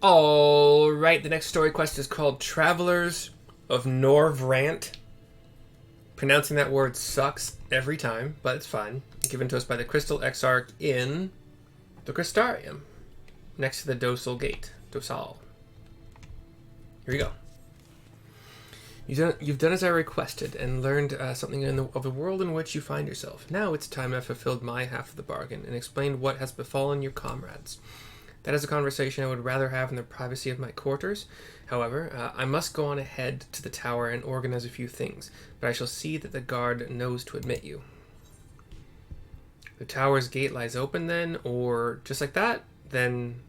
Alright, the next story quest is called Travelers of Norvrandt. Pronouncing that word sucks every time, but it's fine. Given to us by the Crystal Exarch in the Crystarium, next to the Docile Gate. Docile. Here we go. You've done as I requested and learned something of the world in which you find yourself. Now it's time I've fulfilled my half of the bargain and explained what has befallen your comrades. That is a conversation I would rather have in the privacy of my quarters. However, I must go on ahead to the tower and organize a few things, but I shall see that the guard knows to admit you. The tower's gate lies open then, or just like that, then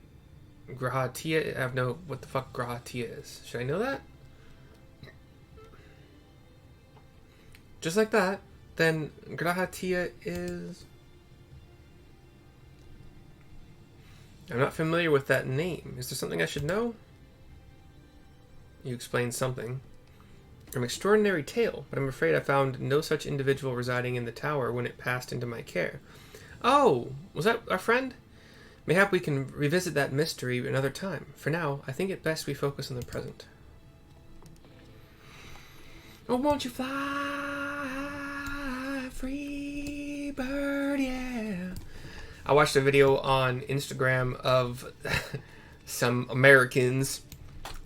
Grahatia, I have no, what the fuck Grahatia is. Should I know that? Just like that, then Grahatia is... I'm not familiar with that name. Is there something I should know? You explained something. An extraordinary tale, but I'm afraid I found no such individual residing in the tower when it passed into my care. Oh, was that our friend? Mayhap we can revisit that mystery another time. For now, I think it best we focus on the present. Oh, won't you fly, free bird, yeah. I watched a video on Instagram of some Americans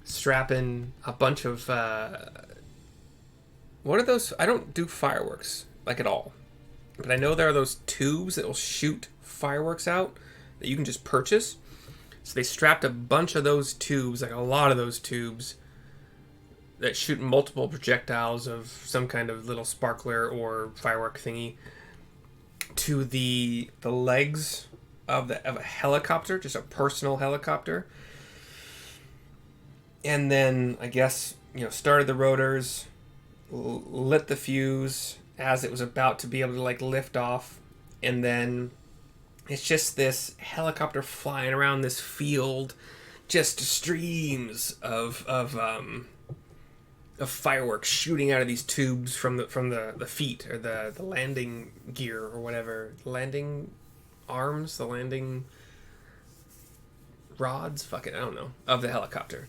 strapping a bunch of, what are those? I don't do fireworks, like at all. But I know there are those tubes that will shoot fireworks out that you can just purchase. So they strapped a bunch of those tubes, like a lot of those tubes, that shoot multiple projectiles of some kind of little sparkler or firework thingy to the legs of a helicopter, just a personal helicopter. And then, I guess, started the rotors, lit the fuse as it was about to be able to, lift off. And then it's just this helicopter flying around this field, just streams of fireworks shooting out of these tubes from the feet, or the landing gear, or whatever. The landing arms, the landing rods, fuck it, I don't know, of the helicopter.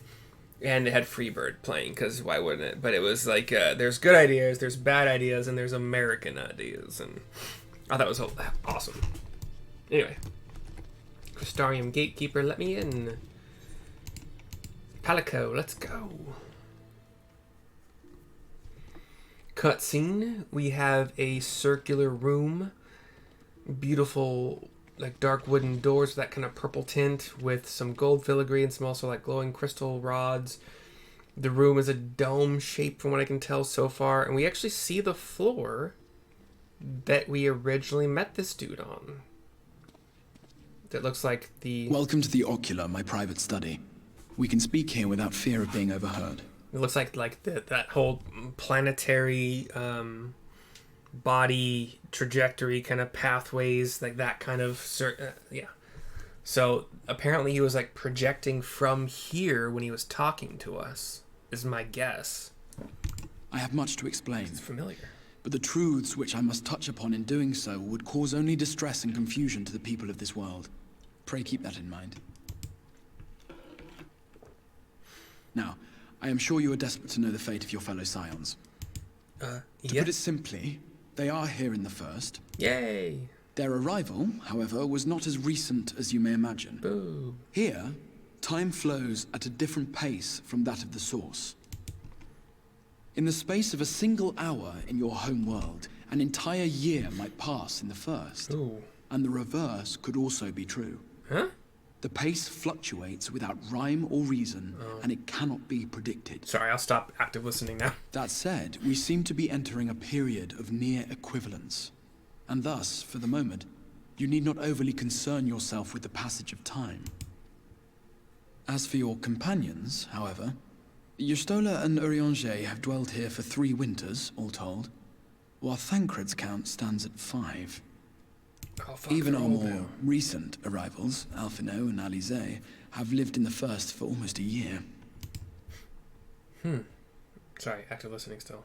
And it had Freebird playing, because why wouldn't it? But it was like, there's good ideas, there's bad ideas, and there's American ideas. And I thought it was awesome. Anyway. Crystarium Gatekeeper, let me in. Palico, let's go. Cutscene. We have a circular room. Beautiful, dark wooden doors with that kind of purple tint with some gold filigree and some also glowing crystal rods. The room is a dome shape from what I can tell so far. And we actually see the floor that we originally met this dude on. That looks like the... Welcome to the Ocular, my private study. We can speak here without fear of being overheard. It looks like that whole planetary body trajectory kind of pathways, that kind of yeah. So apparently he was projecting from here when he was talking to us, is my guess. I have much to explain. It's familiar. But the truths which I must touch upon in doing so would cause only distress and confusion to the people of this world. Pray keep that in mind. Now, I am sure you are desperate to know the fate of your fellow Scions. To put it simply, they are here in the first. Yay! Their arrival, however, was not as recent as you may imagine. Boo. Here, time flows at a different pace from that of the source. In the space of a single hour in your home world, an entire year might pass in the first. Ooh. And the reverse could also be true. Huh? The pace fluctuates without rhyme or reason, and it cannot be predicted. Sorry, I'll stop active listening now. That said, we seem to be entering a period of near equivalence. And thus, for the moment, you need not overly concern yourself with the passage of time. As for your companions, however, Yustola and Urianger have dwelled here for 3 winters, all told, while Thancred's count stands at 5. Oh, fuck, Even our more recent arrivals, Alphino and Alize, have lived in the first for almost a year. Sorry, active listening still.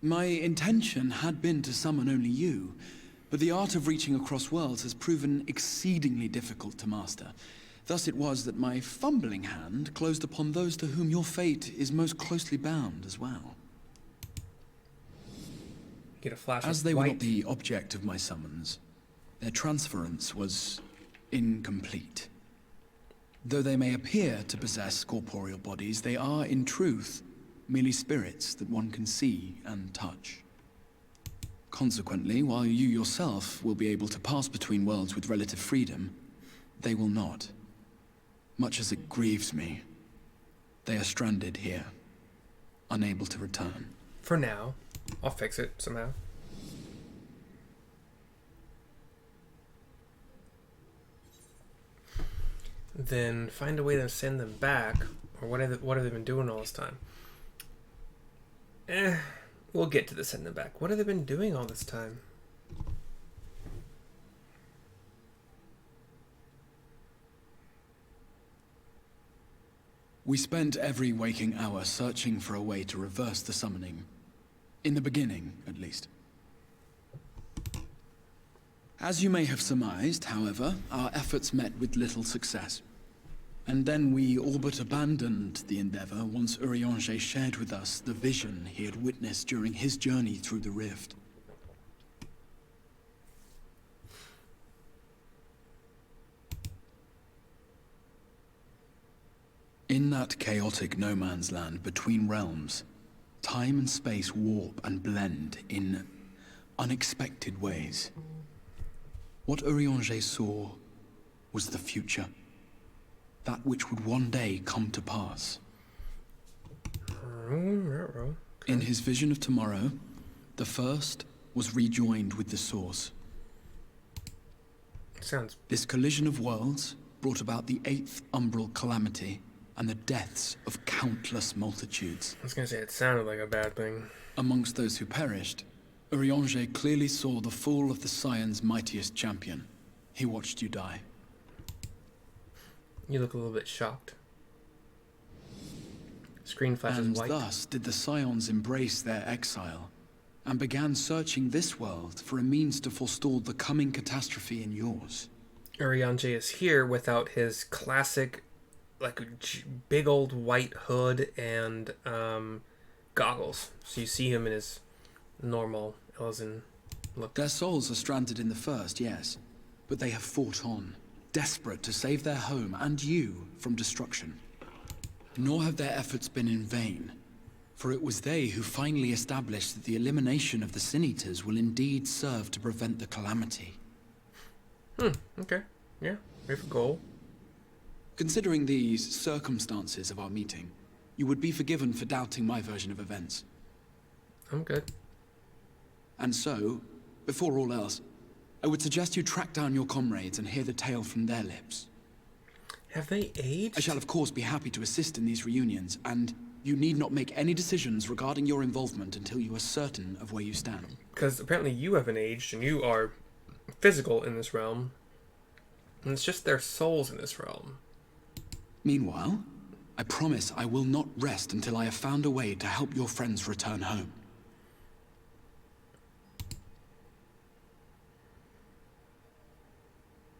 My intention had been to summon only you, but the art of reaching across worlds has proven exceedingly difficult to master. Thus it was that my fumbling hand closed upon those to whom your fate is most closely bound as well. Get a flash As of they were white. not the object of my summons, their transference was incomplete. Though they may appear to possess corporeal bodies, they are, in truth, merely spirits that one can see and touch. Consequently, while you yourself will be able to pass between worlds with relative freedom, they will not. Much as it grieves me, they are stranded here, unable to return. For now. I'll fix it somehow. Then find a way to send them back. Or what have they been doing all this time? We'll get to the send them back. What have they been doing all this time? We spent every waking hour searching for a way to reverse the summoning. In the beginning, at least. As you may have surmised, however, our efforts met with little success. And then we all but abandoned the endeavor once Urianger shared with us the vision he had witnessed during his journey through the rift. In that chaotic no-man's land between realms, time and space warp and blend in unexpected ways. What Urianger saw was the future. That which would one day come to pass. In his vision of tomorrow, the first was rejoined with the source. This collision of worlds brought about the 8th umbral calamity and the deaths of countless multitudes. I was going to say, it sounded like a bad thing. Amongst those who perished, Urianger clearly saw the fall of the Scion's mightiest champion. He watched you die. You look a little bit shocked. Screen flashes And white. thus did the Scions embrace their exile, and began searching this world for a means to forestall the coming catastrophe in yours. Urianger is here without his classic, like, big old white hood and goggles. So you see him in his normal Elzen look. Their souls are stranded in the first, yes, but they have fought on, desperate to save their home and you from destruction. Nor have their efforts been in vain, for it was they who finally established that the elimination of the Sin Eaters will indeed serve to prevent the calamity. Okay. Yeah, we have a goal. Considering these circumstances of our meeting, you would be forgiven for doubting my version of events. I'm good. And so, before all else, I would suggest you track down your comrades and hear the tale from their lips. Have they aged? I shall of course be happy to assist in these reunions, and you need not make any decisions regarding your involvement until you are certain of where you stand. Because apparently you haven't aged, and you are physical in this realm. And it's just their souls in this realm. Meanwhile, I promise I will not rest until I have found a way to help your friends return home.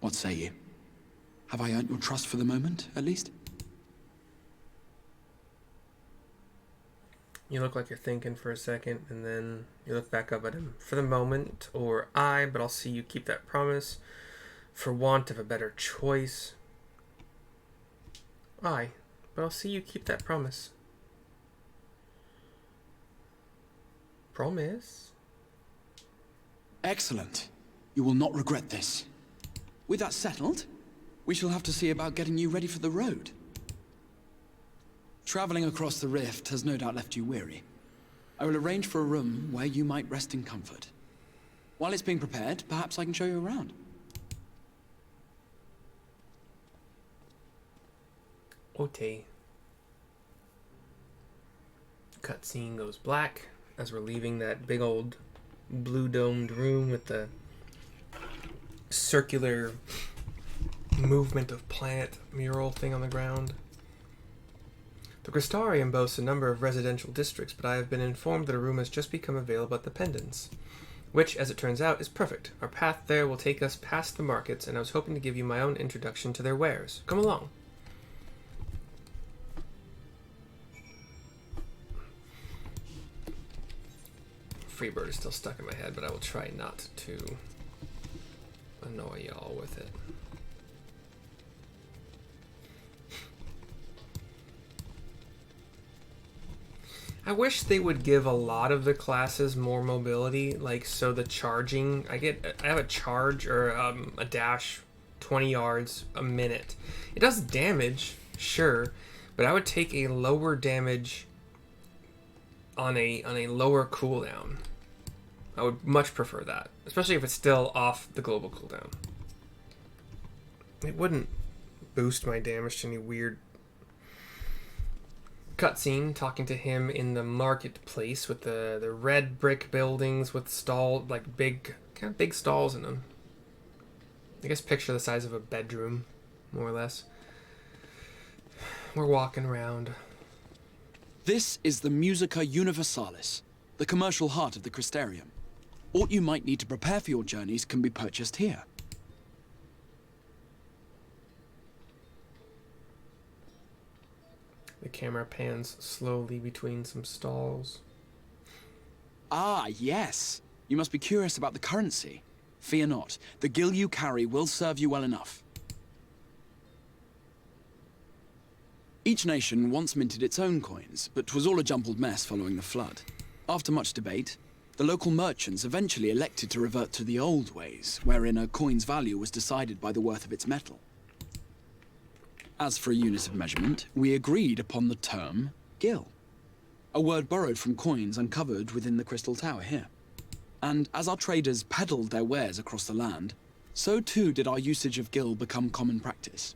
What say you? Have I earned your trust for the moment, at least? You look like you're thinking for a second, and then you look back up at him. For the moment, or I, but I'll see you keep that promise. For want of a better choice. I, but I'll see you keep that promise. Promise? Excellent. You will not regret this. With that settled, we shall have to see about getting you ready for the road. Traveling across the rift has no doubt left you weary. I will arrange for a room where you might rest in comfort. While it's being prepared, perhaps I can show you around. Okay. Cutscene goes black as we're leaving that big old blue domed room with the circular movement of planet mural thing on the ground. The Crystarium boasts a number of residential districts, but I have been informed that a room has just become available at the Pendants. which, as it turns out, is perfect. Our path there will take us past the markets, and I was hoping to give you my own introduction to their wares. Come along. Freebird is still stuck in my head, but I will try not to annoy y'all with it. I wish they would give a lot of the classes more mobility, like so the charging. I have a charge or a dash 20 yards a minute. It does damage, sure, but I would take a lower damage on a lower cooldown. I would much prefer that, especially if it's still off the global cooldown. It wouldn't boost my damage to any weird cutscene talking to him in the marketplace with the red brick buildings with stall, like big stalls in them. I guess picture the size of a bedroom, more or less. We're walking around. This is the Musica Universalis, the commercial heart of the Crystarium. What you might need to prepare for your journeys can be purchased here. The camera pans slowly between some stalls. Ah, yes. You must be curious about the currency. Fear not. The gil you carry will serve you well enough. Each nation once minted its own coins, but 'twas all a jumbled mess following the flood. After much debate, the local merchants eventually elected to revert to the old ways, wherein a coin's value was decided by the worth of its metal. As for a unit of measurement, we agreed upon the term gil, a word borrowed from coins uncovered within the Crystal Tower here. And as our traders peddled their wares across the land, so too did our usage of gil become common practice.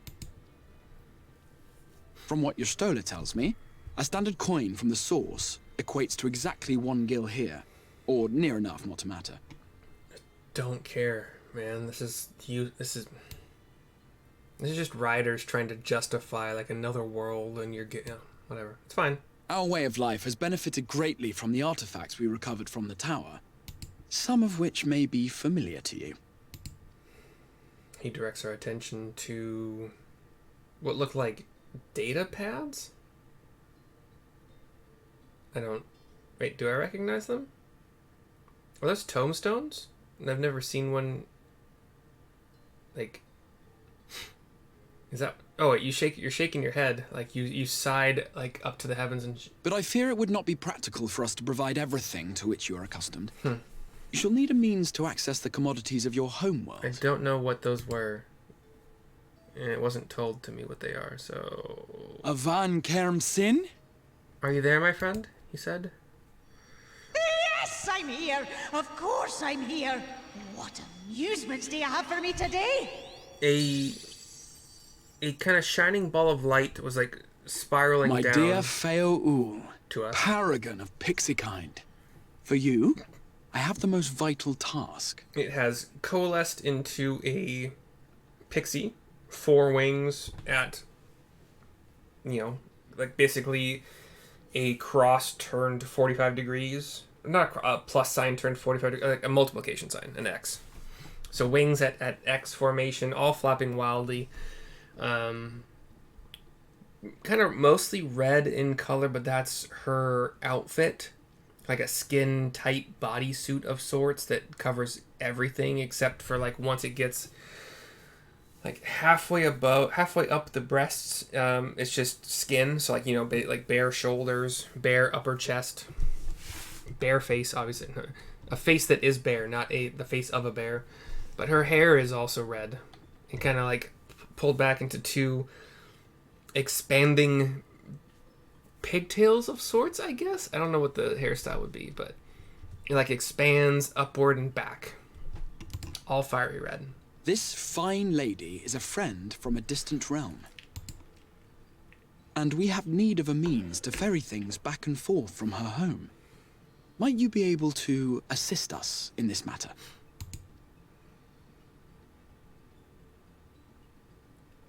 From what your stola tells me, a standard coin from the source equates to exactly 1 gil here, or near enough, not to matter. Don't care, man. This is just riders trying to justify like another world, and you're getting whatever. It's fine. Our way of life has benefited greatly from the artifacts we recovered from the tower, some of which may be familiar to you. He directs our attention to what look like data pads. Wait, do I recognize them? Are those tombstones? I've never seen one. Like, is that? Oh wait, you're shaking your head, like you sighed like up to the heavens and. But I fear it would not be practical for us to provide everything to which you are accustomed. You shall need a means to access the commodities of your home world. I don't know what those were, and it wasn't told to me what they are. So. Avan Kerm Sin? Are you there, my friend? He said. Yes, I'm here. Of course I'm here. What amusements do you have for me today? A kind of shining ball of light was like spiraling My down. dear Feo Ul, to us. paragon of pixie kind. For you, I have the most vital task. It has coalesced into a pixie, 4 wings at, like basically a cross turned 45 degrees. Not a plus sign turned 45 degrees, like a multiplication sign, an X. So wings at X formation, all flapping wildly. Kind of mostly red in color, but that's her outfit. Like a skin tight bodysuit of sorts that covers everything except for like once it gets like halfway up the breasts, it's just skin. So like, like bare shoulders, bare upper chest, bare face, obviously a face that is bare, not the face of a bear. But her hair is also red and kind of like pulled back into 2 expanding pigtails of sorts, I guess. I don't know what the hairstyle would be, but it like expands upward and back. All fiery red. This fine lady is a friend from a distant realm. And we have need of a means to ferry things back and forth from her home. Might you be able to assist us in this matter?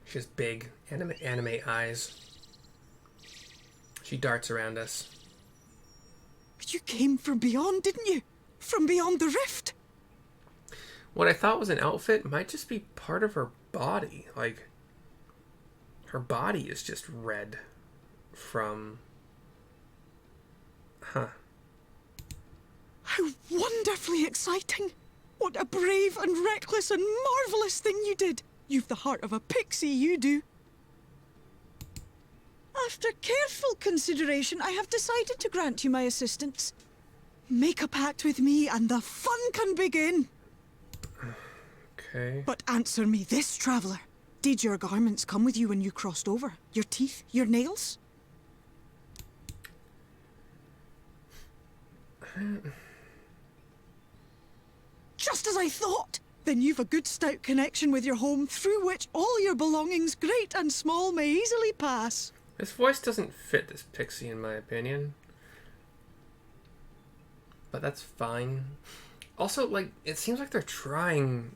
She has big anime eyes. She darts around us. You came from beyond, didn't you? From beyond the rift? what I thought was an outfit might just be part of her body. Like, her body is just red from... Huh. How wonderfully exciting! What a brave and reckless and marvellous thing you did! You've the heart of a pixie, you do. After careful consideration, I have decided to grant you my assistance. Make a pact with me and the fun can begin. Okay. But answer me this, traveller. Did your garments come with you when you crossed over? Your teeth? Your nails? Just as I thought! Then you've a good stout connection with your home, through which all your belongings, great and small, may easily pass. This voice doesn't fit this pixie, in my opinion. But that's fine. Also, like, it seems like they're trying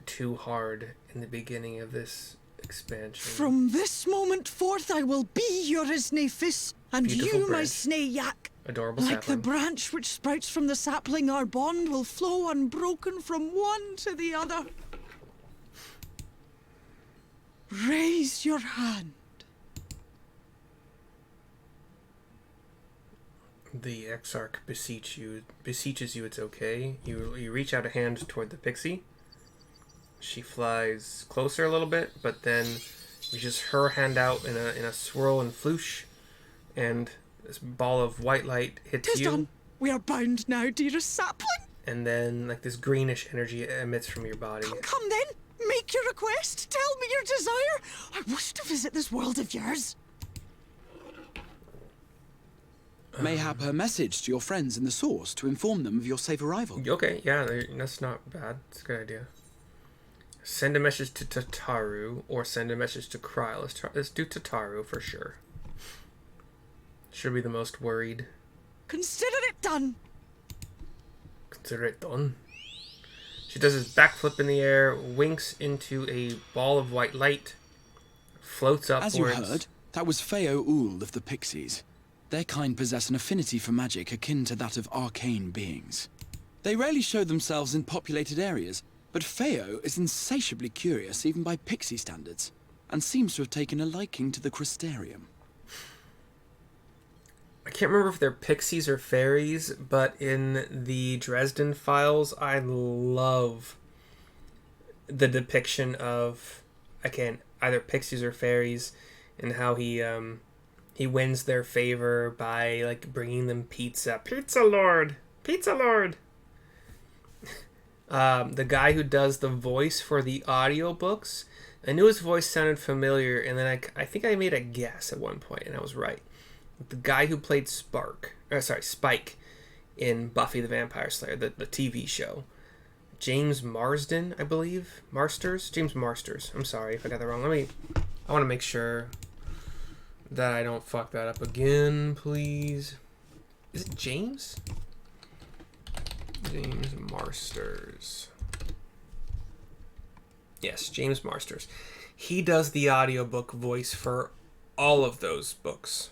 too hard in the beginning of this expansion. From this moment forth, I will be your Isnefis, and Beautiful you, my branch. Snayak. Adorable Like sapling. the branch which sprouts from the sapling, our bond will flow unbroken from one to the other. Raise your hand. The Exarch beseeches you it's okay. You reach out a hand toward the pixie. She flies closer a little bit, but then reaches her hand out in a swirl and floosh, and this ball of white light hits 'Tis you. done. We are bound now, dearest sapling. And then like this greenish energy emits from your body. Come then, make your request. Tell me your desire. I wish to visit this world of yours. Mayhap a message to your friends in the source to inform them of your safe arrival. Okay, yeah, that's not bad. It's a good idea. Send a message to Tataru or send a message to Cry. Let's do Tataru for sure. Should be the most worried. Consider it done. Consider it done. She does his backflip in the air, winks into a ball of white light, floats upwards. As you heard, that was Feo Ul of the Pixies. Their kind possess an affinity for magic akin to that of arcane beings. They rarely show themselves in populated areas, but Feo is insatiably curious even by pixie standards, and seems to have taken a liking to the crystarium. I can't remember if they're pixies or fairies, but in the Dresden Files, I love the depiction of, again, either pixies or fairies, and how he wins their favor by like bringing them pizza. Pizza Lord! Pizza Lord! The guy who does the voice for the audiobooks, I knew his voice sounded familiar, and then I think I made a guess at one point, and I was right. The guy who played Spike in Buffy the Vampire Slayer, the TV show. James Marsden, I believe. James Marsters. I'm sorry if I got that wrong. I want to make sure that I don't fuck that up again, please. Is it James? James Marsters. Yes, James Marsters. He does the audiobook voice for all of those books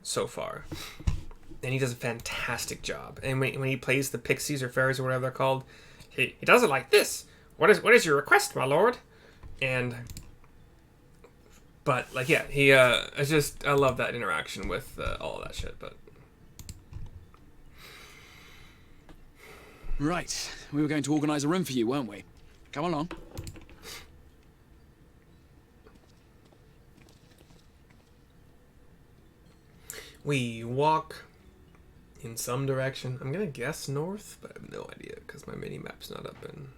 so far. And he does a fantastic job. And when he plays the pixies or fairies or whatever they're called, he does it like this. What is your request, my lord? But like, yeah, I love that interaction with all of that shit. But Right, we were going to organize a room for you, weren't we? Come along. we walk in some direction. I'm gonna guess north, but I have no idea because my mini-map's not up in.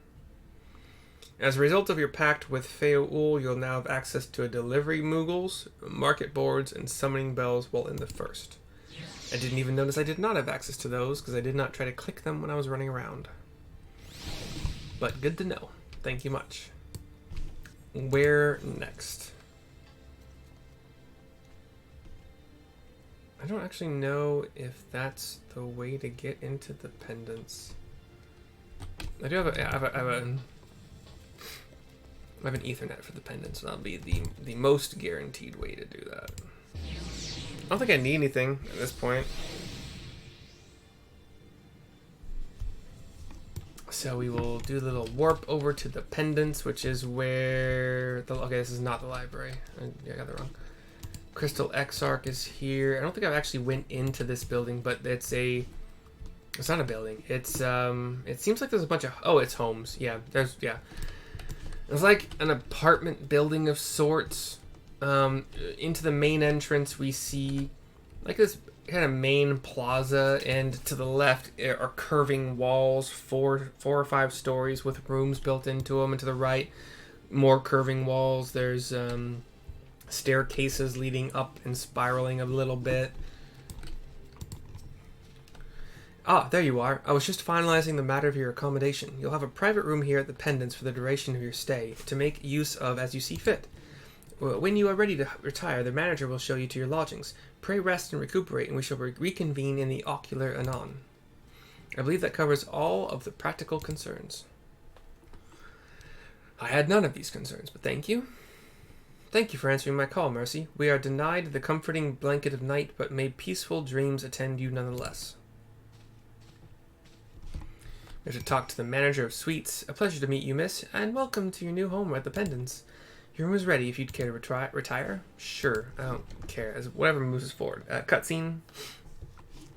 As a result of your pact with Feo Ul, you'll now have access to a delivery moogles, market boards, and summoning bells while in the first. I didn't even notice I did not have access to those because I did not try to click them when I was running around. But good to know. Thank you much. Where next? I don't actually know if that's the way to get into the pendants. I do have I have an Ethernet for the pendants, and that'll be the most guaranteed way to do that. I don't think I need anything at this point. So we will do the little warp over to the pendants, which is where the... Okay, this is not the library. I got that wrong. Crystal Exarch is here. I don't think I've actually went into this building, but it's not a building. It's it seems like there's a bunch of... Oh, it's homes. Yeah, it's like an apartment building of sorts. Into the main entrance we see like this kind of main plaza, and to the left are curving walls, four or five stories with rooms built into them, and to the right more curving walls. There's staircases leading up and spiraling a little bit. Ah, there you are. I was just finalizing the matter of your accommodation. You'll have a private room here at the Pendants for the duration of your stay, to make use of as you see fit. When you are ready to retire, the manager will show you to your lodgings. Pray rest and recuperate, and we shall reconvene in the ocular anon. I believe that covers all of the practical concerns. I had none of these concerns, but thank you. Thank you for answering my call, Mercy. We are denied the comforting blanket of night, but may peaceful dreams attend you nonetheless. We have to talk to the manager of suites. A pleasure to meet you, miss, and welcome to your new home at the Pendants. Your room is ready if you'd care to retire. Sure, I don't care. Whatever moves us forward. Cutscene.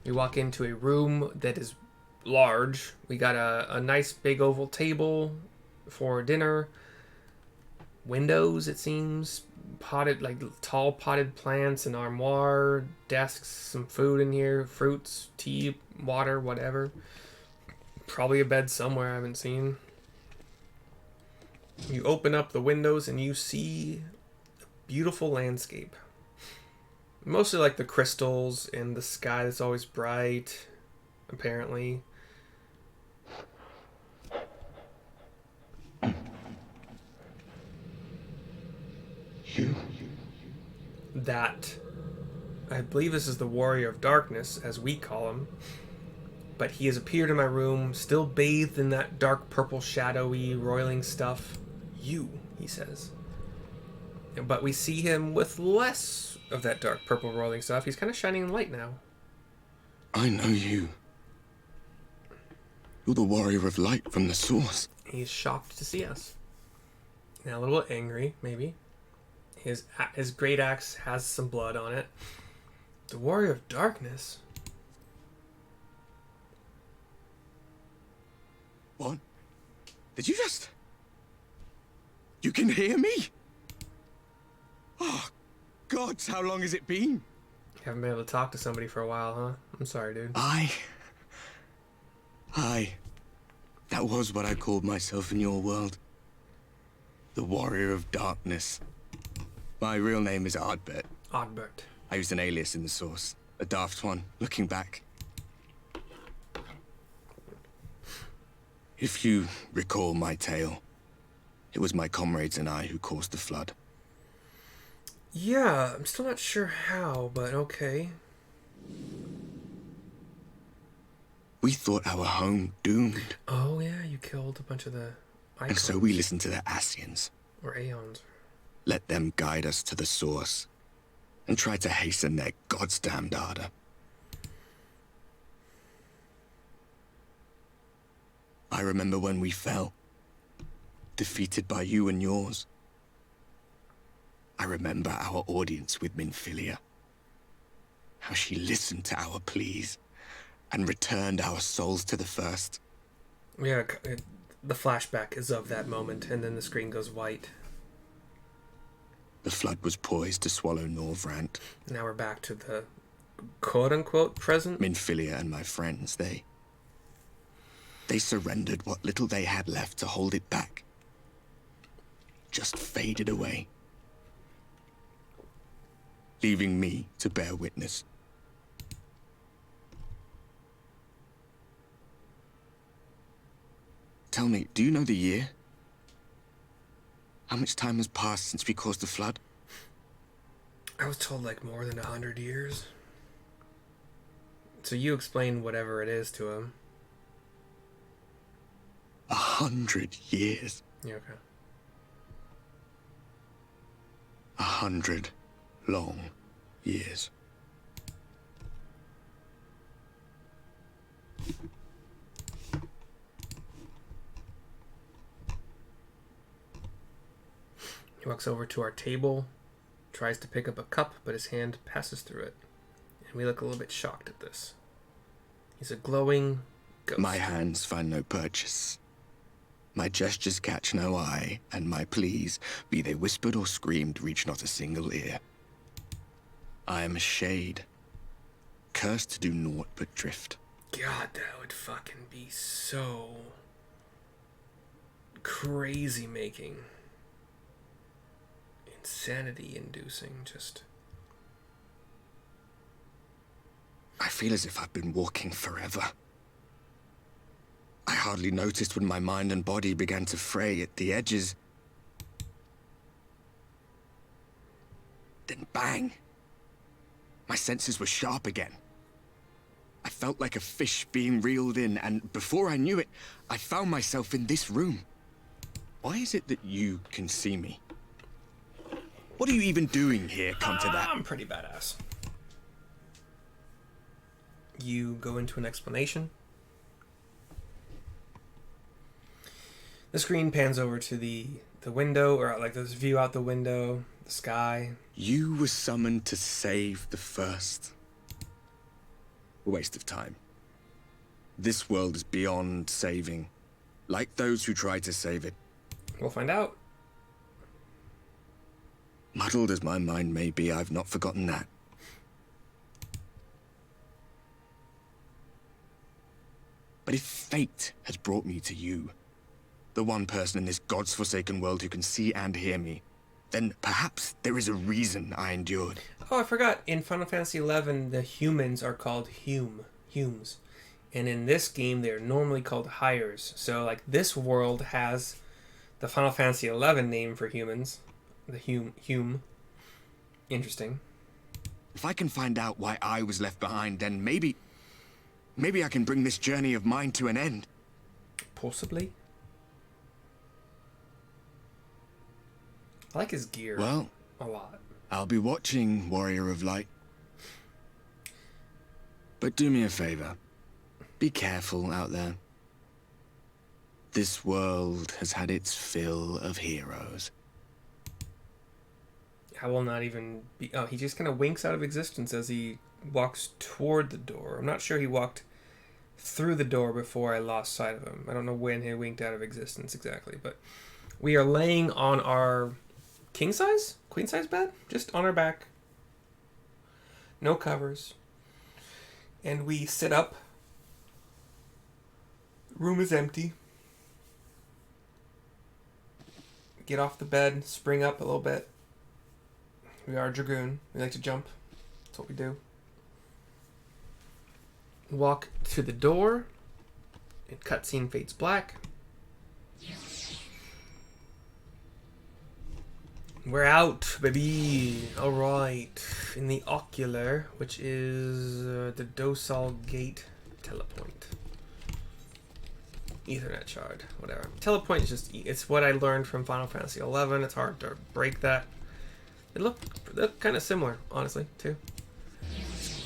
We walk into a room that is large. We got a nice big oval table for dinner. Windows, it seems. Potted, like tall potted plants, an armoire, desks, some food in here, fruits, tea, water, whatever. Probably a bed somewhere I haven't seen. You open up the windows and you see a beautiful landscape. Mostly like the crystals and the sky that's always bright, apparently. You? That, I believe this is the Warrior of Darkness, as we call him. But he has appeared in my room, still bathed in that dark purple shadowy roiling stuff. You, he says. But we see him with less of that dark purple roiling stuff. He's kind of shining in light now. I know you. You're the Warrior of Light from the Source. He's shocked to see us. Now a little angry, maybe. His great axe has some blood on it. The Warrior of Darkness? What? Did you just... You can hear me? Oh, gods, how long has it been? You haven't been able to talk to somebody for a while, huh? I'm sorry, dude. Aye. That was what I called myself in your world. The Warrior of Darkness. My real name is Ardbert. Ardbert. I used an alias in the Source. A daft one, looking back. If you recall my tale, it was my comrades and I who caused the flood. Yeah, I'm still not sure how, but okay. We thought our home doomed. Oh yeah, you killed a bunch of the icons. And so we listened to the Scions. Or Aeons. Let them guide us to the Source. And tried to hasten their goddamned ardor. I remember when we fell. Defeated by you and yours. I remember our audience with Minfilia. How she listened to our pleas and returned our souls to the First. Yeah, the flashback is of that moment, and then the screen goes white. The flood was poised to swallow Norvrandt. Now we're back to the quote-unquote present. Minfilia and my friends, they surrendered what little they had left to hold it back. Just faded away. Leaving me to bear witness. Tell me, do you know the year? How much time has passed since we caused the flood? I was told like more than 100 years. So you explain whatever it is to him. 100 years. Yeah, okay. 100 long years. walks over to our table, tries to pick up a cup, but his hand passes through it. And we look a little bit shocked at this. He's a glowing ghost. My hands find no purchase. My gestures catch no eye, and my pleas, be they whispered or screamed, reach not a single ear. I am a shade, cursed to do naught but drift. God, that would fucking be so crazy making. Insanity inducing, just. I feel as if I've been walking forever. I hardly noticed when my mind and body began to fray at the edges. Then bang! My senses were sharp again. I felt like a fish being reeled in, and before I knew it, I found myself in this room. Why is it that you can see me? What are you even doing here, come to that? I'm pretty badass. You go into an explanation. The screen pans over to the window, or like this view out the window, the sky. You were summoned to save the first. A waste of time. This world is beyond saving, like those who try to save it. We'll find out. Muddled as my mind may be, I've not forgotten that. But if fate has brought me to you, the one person in this God's forsaken world who can see and hear me, then perhaps there is a reason I endured. Oh, I forgot. In Final Fantasy XI, the humans are called Humes. And in this game, they're normally called Hires. So, like, this world has the Final Fantasy XI name for humans. The Hume. Interesting. If I can find out why I was left behind, then maybe I can bring this journey of mine to an end. Possibly. I like his gear. Well, a lot. I'll be watching, Warrior of Light. But do me a favor. Be careful out there. This world has had its fill of heroes. I will not even be... Oh, he just kind of winks out of existence as he walks toward the door. I'm not sure he walked through the door before I lost sight of him. I don't know when he winked out of existence exactly, but we are laying on our king size? Queen size bed? Just on our back. No covers. And we sit up. The room is empty. Get off the bed, spring up a little bit. We are a dragoon. We like to jump. That's what we do. Walk to the door. And cutscene fades black. We're out, baby. Alright. In the ocular, which is the docile gate telepoint. Ethernet shard, whatever. Telepoint is just, it's what I learned from Final Fantasy XI. It's hard to break that. They look kind of similar, honestly, too.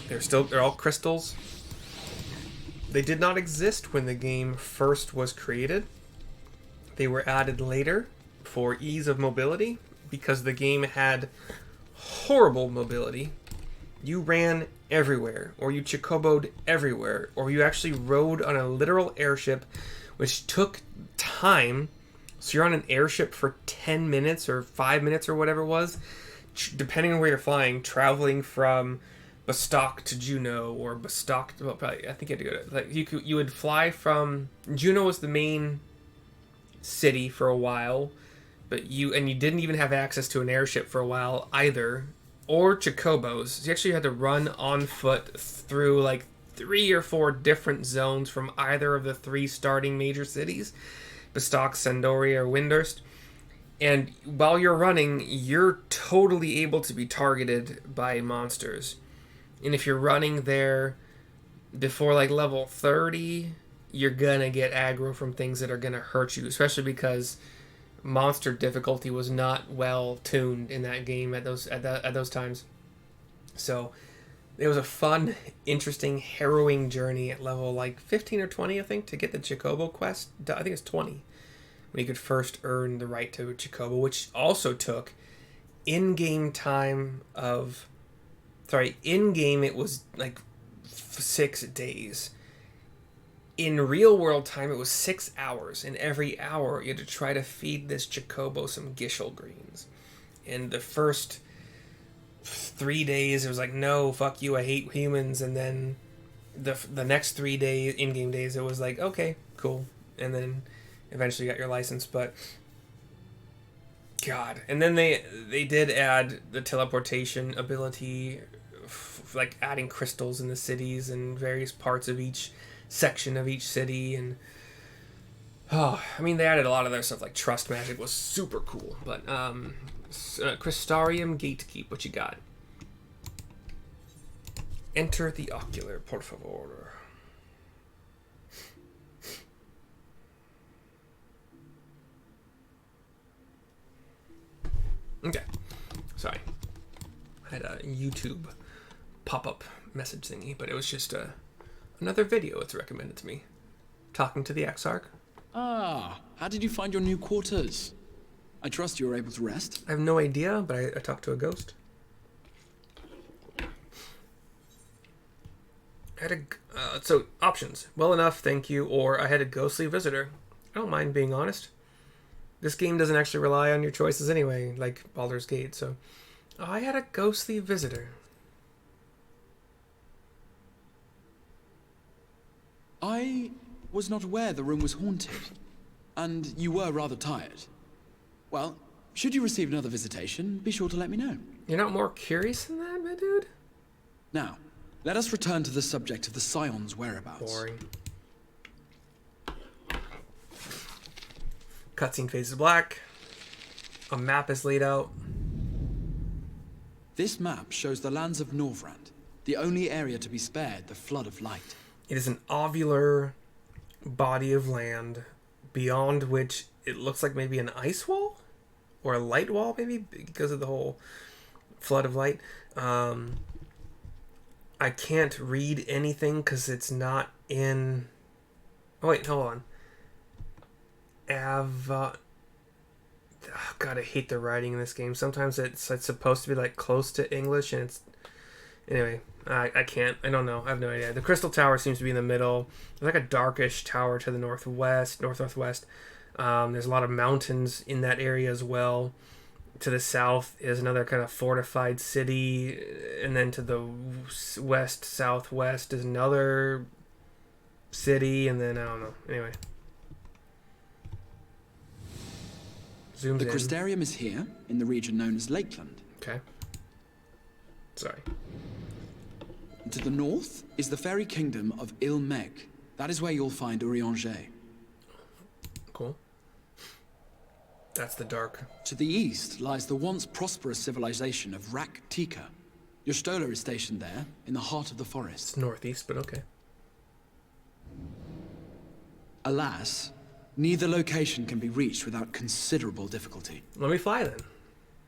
They're all crystals. They did not exist when the game first was created. They were added later for ease of mobility because the game had horrible mobility. You ran everywhere, or you chocoboed everywhere, or you actually rode on a literal airship, which took time. So you're on an airship for 10 minutes or 5 minutes or whatever it was, depending on where you're flying, traveling from Bastok to Juneau, or Bastok, well, probably, I think you had to go to, like, you would fly from, Juneau was the main city for a while, but you didn't even have access to an airship for a while either, or chocobos. You actually had to run on foot through like 3 or 4 different zones from either of the 3 starting major cities, Bastok, Sandori, or Windurst. And while you're running, you're totally able to be targeted by monsters. And if you're running there before like level 30, you're gonna get aggro from things that are gonna hurt you, especially because monster difficulty was not well tuned in that game at those times. So it was a fun, interesting, harrowing journey at level like 15 or 20, I think, to get the Chocobo quest. I think it's 20. when you could first earn the right to Chocobo, which also took in-game time of... Sorry, in-game it was like 6 days. In real-world time, it was 6 hours. And every hour, you had to try to feed this Chocobo some Gishel greens. And the first 3 days, it was like, no, fuck you, I hate humans. And then the next 3 days, in-game days, it was like, okay, cool. And then eventually you got your license. But, God. And then they did add the teleportation ability, like adding crystals in the cities and various parts of each section of each city. And I mean, they added a lot of their stuff, like trust magic was super cool. But Crystarium Gatekeep, what you got? Enter the ocular, por favor. Okay, sorry, I had a YouTube pop-up message thingy, but it was just another video it's recommended to me. Talking to the Exarch. Ah, how did you find your new quarters? I trust you were able to rest. I have no idea, but I talked to a ghost. I had so options. Well enough, thank you, or I had a ghostly visitor. I don't mind being honest. This game doesn't actually rely on your choices anyway, like Baldur's Gate, so... I had a ghostly visitor. I was not aware the room was haunted, and you were rather tired. Well, should you receive another visitation, be sure to let me know. You're not more curious than that, my dude? Now, let us return to the subject of the Scions' whereabouts. Boring. Cutscene phases black. A map is laid out. This map shows the lands of Norvrandt, the only area to be spared the flood of light. It is an ovular body of land beyond which it looks like maybe an ice wall? Or a light wall, maybe? Because of the whole flood of light. I can't read anything because it's not in... Oh, wait, hold on. God, I hate the writing in this game. Sometimes it's supposed to be like close to English, and it's... Anyway, I can't. I don't know. I have no idea. The Crystal Tower seems to be in the middle. There's like a darkish tower to the northwest. There's a lot of mountains in that area as well. To the south is another kind of fortified city, and then to the west, southwest is another city, and then I don't know. Anyway. Zooms The in. Crystarium is here, in the region known as Lakeland. Okay. Sorry. To the north is the fairy kingdom of Il-Meg. That is where you'll find Urianger. Cool. That's the dark. To the east lies the once prosperous civilization of Rak-Tika. Your Stola is stationed there, in the heart of the forest. It's northeast, but okay. Alas, neither location can be reached without considerable difficulty. Let me fly then.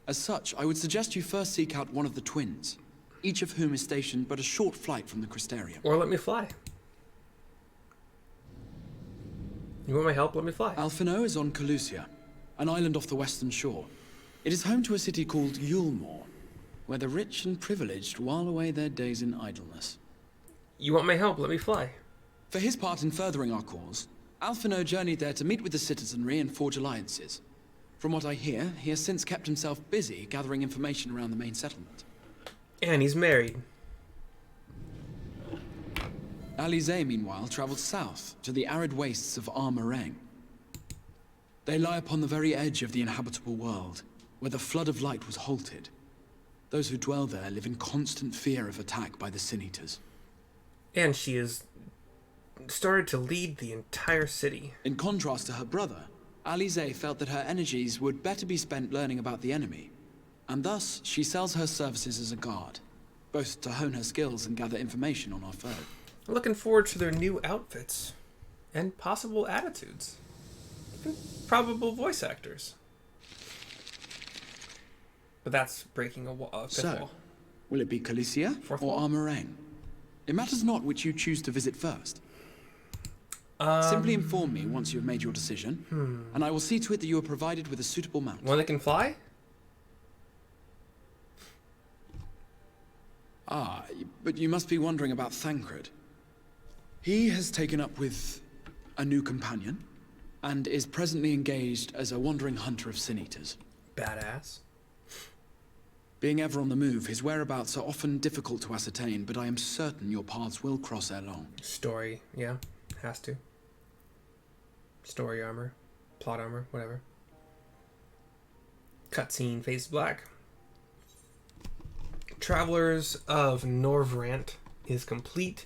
As such, I would suggest you first seek out one of the twins, each of whom is stationed but a short flight from the Crystarium. Or let me fly. You want my help? Let me fly. Alphino is on Calusia, an island off the western shore. It is home to a city called Yulmore, where the rich and privileged while away their days in idleness. You want my help? Let me fly. For his part in furthering our cause, Alphino journeyed there to meet with the citizenry and forge alliances. From what I hear, he has since kept himself busy gathering information around the main settlement. And he's married. Alize, meanwhile, traveled south to the arid wastes of Armareng. They lie upon the very edge of the inhabitable world, where the flood of light was halted. Those who dwell there live in constant fear of attack by the Sin Eaters. And she has started to lead the entire city. In contrast to her brother, Alize felt that her energies would better be spent learning about the enemy, and thus she sells her services as a guard, both to hone her skills and gather information on our foe. I'm looking forward to their new outfits and possible attitudes. Even probable voice actors. But that's breaking a fifth wall. Will it be Calicia Fourth or wall? Armareng? It matters not which you choose to visit first. Simply inform me once you have made your decision, and I will see to it that you are provided with a suitable mount. One that can fly? Ah, but you must be wondering about Thancred. He has taken up with a new companion, and is presently engaged as a wandering hunter of sin-eaters. Badass. Being ever on the move, his whereabouts are often difficult to ascertain, but I am certain your paths will cross ere long. Story, yeah, has to. Story armor, plot armor, whatever. Cutscene, face black. Travelers of Norvrandt is complete.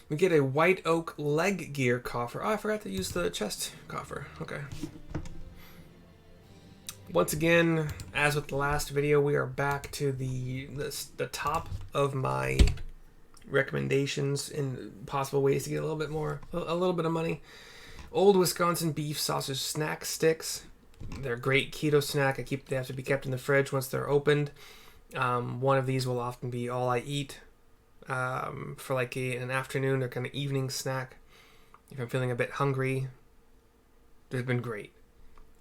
We get a white oak leg gear coffer. Oh, I forgot to use the chest coffer. Okay. Once again, as with the last video, we are back to the top of my recommendations in possible ways to get a little bit more, a little bit of money. Old Wisconsin beef sausage snack sticks. They're a great keto snack. They have to be kept in the fridge once they're opened. One of these will often be all I eat for like an afternoon or kind of evening snack. If I'm feeling a bit hungry, they've been great.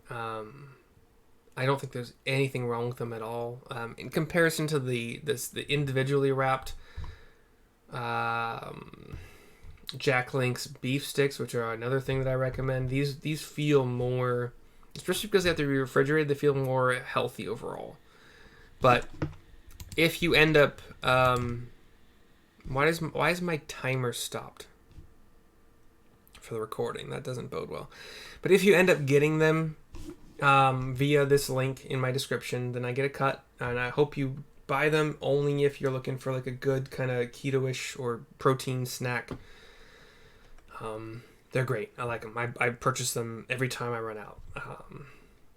I don't think there's anything wrong with them at all. In comparison to the individually wrapped Jack Link's beef sticks, which are another thing that I recommend. These feel more, especially because they have to be refrigerated, they feel more healthy overall. But if you end up, why is my timer stopped for the recording? That doesn't bode well. But if you end up getting them via this link in my description, then I get a cut, and I hope you buy them only if you're looking for like a good kind of keto-ish or protein snack. They're great. I like them. I purchase them every time I run out.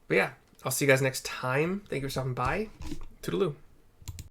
But yeah, I'll see you guys next time. Thank you for stopping by. Toodaloo.